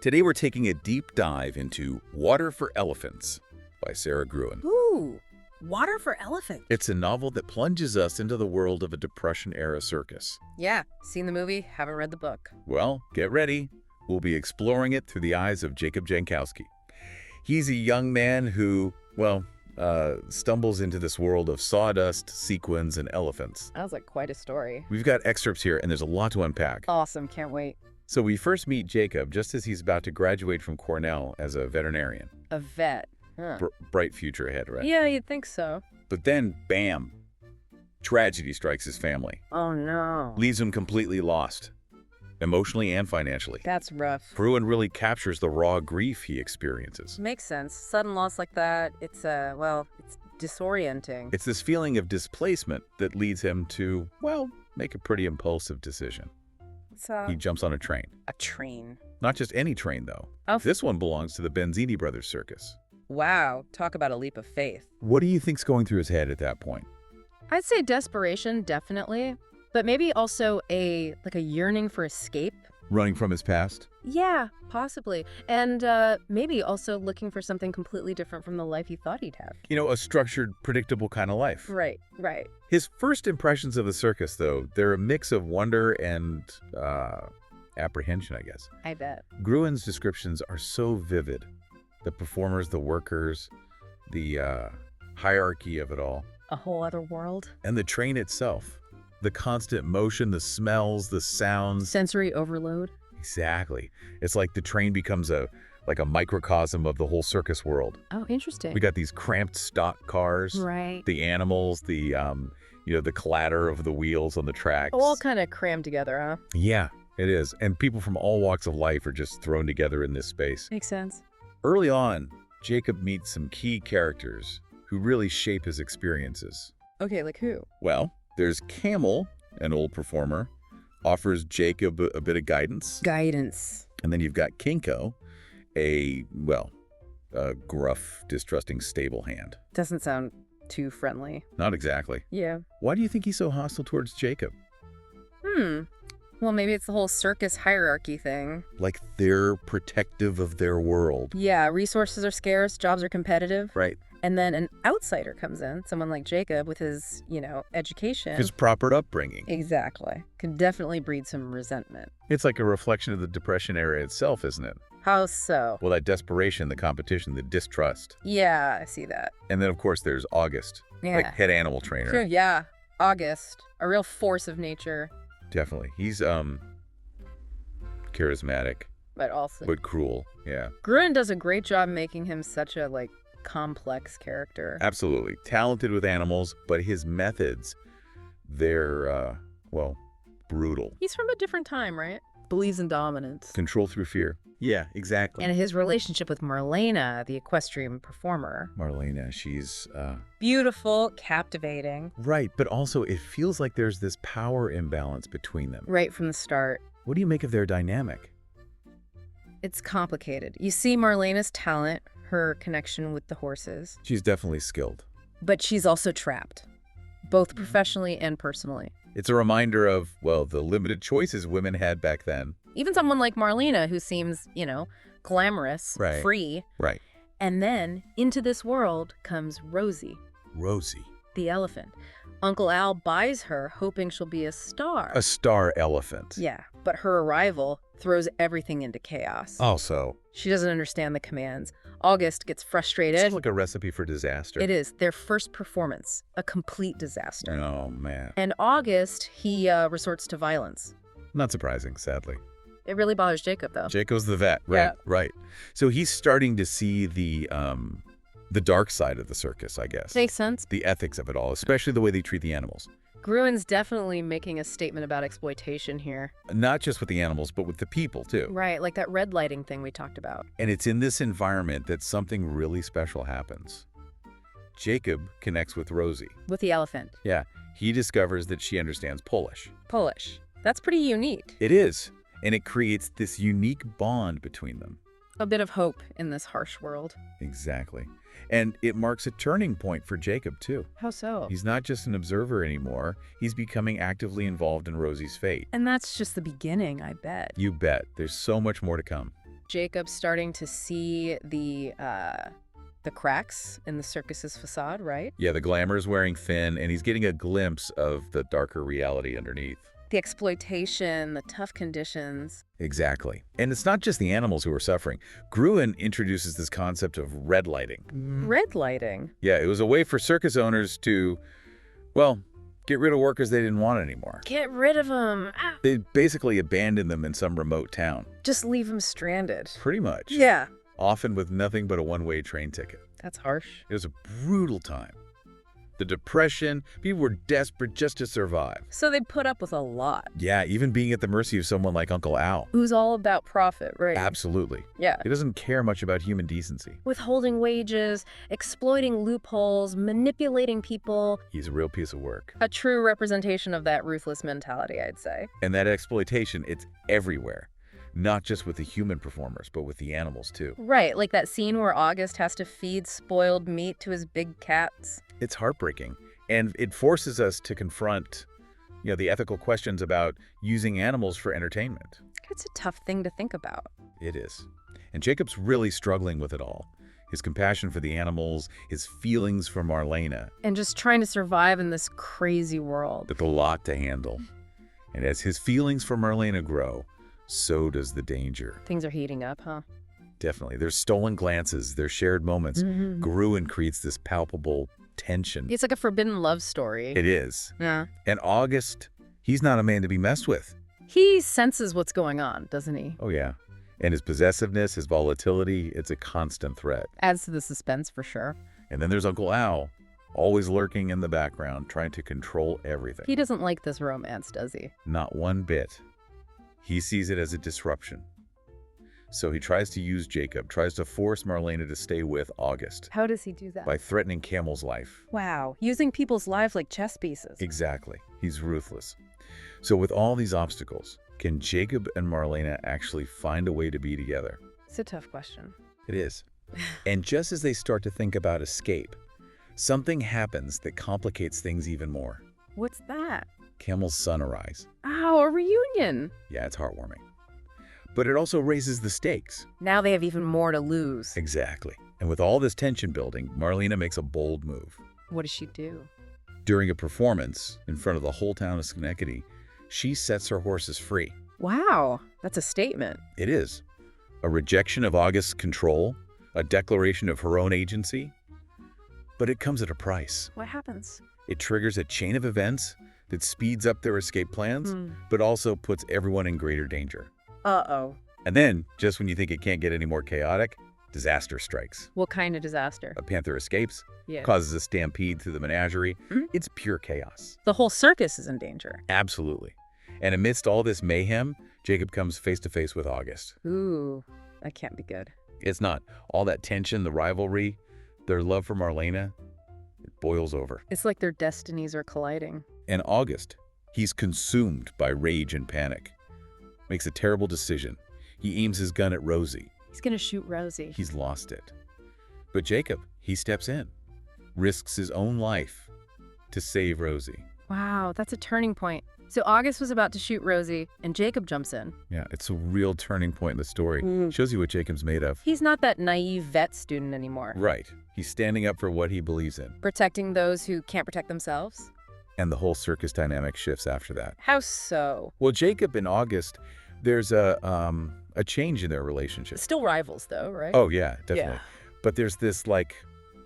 Today we're taking a deep dive into Water for Elephants by Sara Gruen. Ooh, Water for Elephants. It's a novel that plunges us into the world of a Depression-era circus. Yeah, seen the movie, haven't read the book. Well, get ready. We'll be exploring it through the eyes of Jacob Jankowski. He's a young man who, stumbles into this world of sawdust, sequins, and elephants. Sounds like quite a story. We've got excerpts here, and there's a lot to unpack. Awesome, can't wait. So we first meet Jacob just as he's about to graduate from Cornell as a veterinarian. A vet. Huh. Bright future ahead, right? Yeah, you'd think so. But then, bam, tragedy strikes his family. Oh, no. Leaves him completely lost, emotionally and financially. That's rough. Gruen really captures the raw grief he experiences. Makes sense. Sudden loss like that, it's disorienting. It's this feeling of displacement that leads him to, make a pretty impulsive decision. He jumps on a train. A train. Not just any train, though. Oh. This one belongs to the Benzini Brothers Circus. Wow, talk about a leap of faith. What do you think's going through his head at that point? I'd say desperation, definitely. But maybe also a yearning for escape. Running from his past? Yeah, possibly. And maybe also looking for something completely different from the life he thought he'd have. You know, a structured, predictable kind of life. Right. His first impressions of the circus, though, they're a mix of wonder and apprehension, I guess. I bet. Gruen's descriptions are so vivid. The performers, the workers, the hierarchy of it all. A whole other world. And the train itself. The constant motion, the smells, the sounds. Sensory overload. Exactly. It's like the train becomes a microcosm of the whole circus world. Oh, interesting. We got these cramped stock cars. Right. The animals, the clatter of the wheels on the tracks. All kind of crammed together, huh? Yeah, it is. And people from all walks of life are just thrown together in this space. Makes sense. Early on, Jacob meets some key characters who really shape his experiences. Okay, like who? Well, there's Camel, an old performer, offers Jacob a bit of guidance. Guidance. And then you've got Kinko, a gruff, distrusting stable hand. Doesn't sound too friendly. Not exactly. Yeah. Why do you think he's so hostile towards Jacob? Well, maybe it's the whole circus hierarchy thing. Like they're protective of their world. Yeah, resources are scarce, jobs are competitive. Right. And then an outsider comes in, someone like Jacob with his, education. His proper upbringing. Exactly. Can definitely breed some resentment. It's like a reflection of the Depression era itself, isn't it? How so? Well, that desperation, the competition, the distrust. Yeah, I see that. And then, of course, there's August, Yeah. like head animal trainer. Sure, yeah. August, a real force of nature. Definitely. He's charismatic, But cruel. Yeah. Gruen does a great job making him such a, complex character. Absolutely. Talented with animals, but his methods, they're, brutal. He's from a different time, right? Believes in dominance. Control through fear. Yeah, exactly. And his relationship with Marlena, the equestrian performer. Marlena, she's... Beautiful, captivating. Right, but also it feels like there's this power imbalance between them. Right from the start. What do you make of their dynamic? It's complicated. You see Marlena's talent, her connection with the horses. She's definitely skilled. But she's also trapped, both professionally and personally. It's a reminder of, the limited choices women had back then. Even someone like Marlena, who seems, glamorous, Right. free. Right. And then into this world comes Rosie, Rosie. the elephant. Uncle Al buys her, hoping she'll be a star. A star elephant. Yeah, but her arrival throws everything into chaos. Also, She doesn't understand the commands. August gets frustrated. it's like a recipe for disaster. It is their first performance, a complete disaster. Oh, man. And August, he resorts to violence. Not surprising, sadly. It really bothers Jacob, though. Jacob's the vet. Right, Yeah. right. So he's starting to see the dark side of the circus, I guess. Makes sense. The ethics of it all, especially the way they treat the animals. Gruen's definitely making a statement about exploitation here. Not just with the animals, but with the people, too. Right, like that red lighting thing we talked about. And it's in this environment that something really special happens. Jacob connects with Rosie. With the elephant. Yeah, he discovers that she understands Polish. Polish. That's pretty unique. It is, and it creates this unique bond between them. A bit of hope in this harsh world. Exactly. And it marks a turning point for Jacob, too. How so? He's not just an observer anymore. He's becoming actively involved in Rosie's fate. And that's just the beginning, I bet. You bet. There's so much more to come. Jacob's starting to see the cracks in the circus's facade, right? Yeah, the glamour's wearing thin, and he's getting a glimpse of the darker reality underneath. The exploitation, the tough conditions. Exactly. And it's not just the animals who are suffering. Gruen introduces this concept of red lighting. Red lighting. Yeah, it was a way for circus owners to, well, get rid of workers they didn't want anymore. Get rid of them. Ah. They basically abandoned them in some remote town. Just leave them stranded. Pretty much. Yeah. Often with nothing but a one-way train ticket. That's harsh. It was a brutal time. The Depression, people were desperate just to survive. So they put up with a lot. Yeah, even being at the mercy of someone like Uncle Al. Who's all about profit, right? Absolutely. Yeah. He doesn't care much about human decency. Withholding wages, exploiting loopholes, manipulating people. He's a real piece of work. A true representation of that ruthless mentality, I'd say. And that exploitation, it's everywhere. Not just with the human performers, but with the animals too. Right, like that scene where August has to feed spoiled meat to his big cats. It's heartbreaking. And it forces us to confront, the ethical questions about using animals for entertainment. It's a tough thing to think about. It is. And Jacob's really struggling with it all. His compassion for the animals, his feelings for Marlena. And just trying to survive in this crazy world. With a lot to handle. And as his feelings for Marlena grow, so does the danger. Things are heating up, huh? Definitely. There's stolen glances, there's shared moments. Gruen creates this palpable tension. It's like a forbidden love story. It is. Yeah. And August, he's not a man to be messed with. He senses what's going on, doesn't he? Oh, yeah. And his possessiveness, his volatility, it's a constant threat. Adds to the suspense for sure. And then there's Uncle Al, always lurking in the background, trying to control everything. He doesn't like this romance, does he? Not one bit. He sees it as a disruption. So he tries to use Jacob, tries to force Marlena to stay with August. How does he do that? By threatening Camel's life. Wow. Using people's lives like chess pieces. Exactly. He's ruthless. So with all these obstacles, can Jacob and Marlena actually find a way to be together? It's a tough question. It is. And just as they start to think about escape, something happens that complicates things even more. What's that? Camel's son arrives. Oh, a reunion. Yeah, it's heartwarming. But it also raises the stakes. Now they have even more to lose. Exactly. And with all this tension building, Marlena makes a bold move. What does she do? During a performance in front of the whole town of Schenectady, she sets her horses free. Wow, that's a statement. It is. A rejection of August's control, a declaration of her own agency. But it comes at a price. What happens? It triggers a chain of events that speeds up their escape plans, but also puts everyone in greater danger. Uh-oh. And then, just when you think it can't get any more chaotic, disaster strikes. What kind of disaster? A panther escapes, Yeah. causes a stampede through the menagerie. It's pure chaos. The whole circus is in danger. Absolutely. And amidst all this mayhem, Jacob comes face to face with August. Ooh, that can't be good. It's not. All that tension, the rivalry, their love for Marlena, it boils over. It's like their destinies are colliding. And August, he's consumed by rage and panic. Makes a terrible decision. He aims his gun at Rosie. He's gonna shoot Rosie. He's lost it. But Jacob, he steps in, risks his own life to save Rosie. Wow, that's a turning point. So August was about to shoot Rosie, and Jacob jumps in. Yeah, it's a real turning point in the story. Shows you what Jacob's made of. He's not that naive vet student anymore. Right. He's standing up for what he believes in. Protecting those who can't protect themselves? And the whole circus dynamic shifts after that. How so? Well, Jacob and August, there's a change in their relationship. Still rivals, though, right? Oh, yeah, definitely. Yeah. But there's this,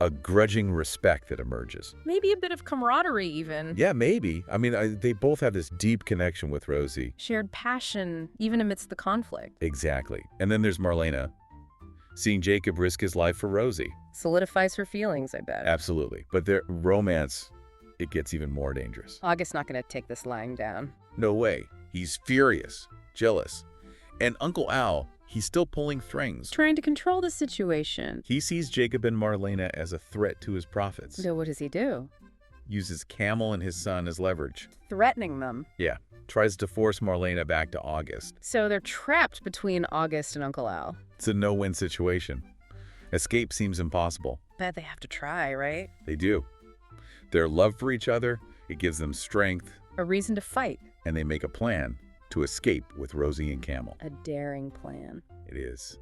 a grudging respect that emerges. Maybe a bit of camaraderie, even. Yeah, maybe. I mean, they both have this deep connection with Rosie. Shared passion, even amidst the conflict. Exactly. And then there's Marlena, seeing Jacob risk his life for Rosie. Solidifies her feelings, I bet. Absolutely. But their romance, it gets even more dangerous. August's not going to take this lying down. No way. He's furious, jealous. And Uncle Al, he's still pulling strings. Trying to control the situation. He sees Jacob and Marlena as a threat to his profits. So what does he do? Uses Camel and his son as leverage. Threatening them. Yeah. Tries to force Marlena back to August. So they're trapped between August and Uncle Al. It's a no-win situation. Escape seems impossible. Bet they have to try, right? They do. Their love for each other, it gives them strength. A reason to fight. And they make a plan to escape with Rosie and Camel. A daring plan. It is.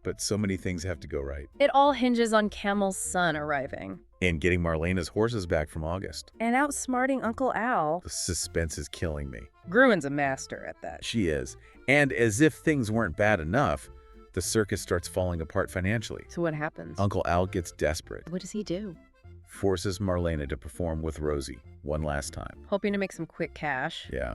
but so many things have to go right. It all hinges on Camel's son arriving. And getting Marlena's horses back from August. And outsmarting Uncle Al. The suspense is killing me. Gruen's a master at that. She is. And as if things weren't bad enough, the circus starts falling apart financially. So what happens? Uncle Al gets desperate. What does he do? Forces Marlena to perform with Rosie one last time. Hoping to make some quick cash. Yeah.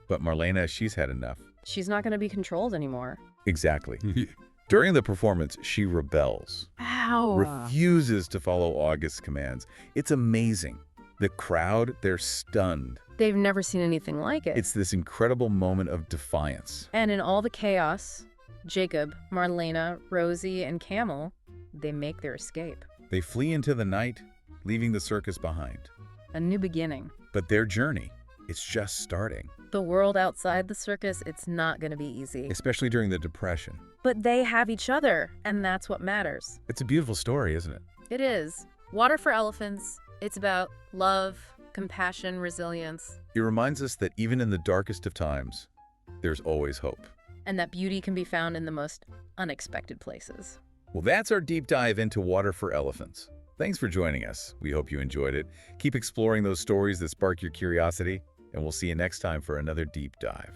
But Marlena, she's had enough. She's not going to be controlled anymore. Exactly. During the performance, she rebels. Ow. Refuses to follow August's commands. It's amazing. The crowd, they're stunned. They've never seen anything like it. It's this incredible moment of defiance. And in all the chaos, Jacob, Marlena, Rosie, and Camel, they make their escape. They flee into the night, leaving the circus behind. A new beginning. But their journey, it's just starting. The world outside the circus, it's not going to be easy. Especially during the Depression. But they have each other, and that's what matters. It's a beautiful story, isn't it? It is. Water for Elephants. It's about love, compassion, resilience. It reminds us that even in the darkest of times, there's always hope. And that beauty can be found in the most unexpected places. Well, that's our deep dive into Water for Elephants. Thanks for joining us. We hope you enjoyed it. Keep exploring those stories that spark your curiosity, and we'll see you next time for another deep dive.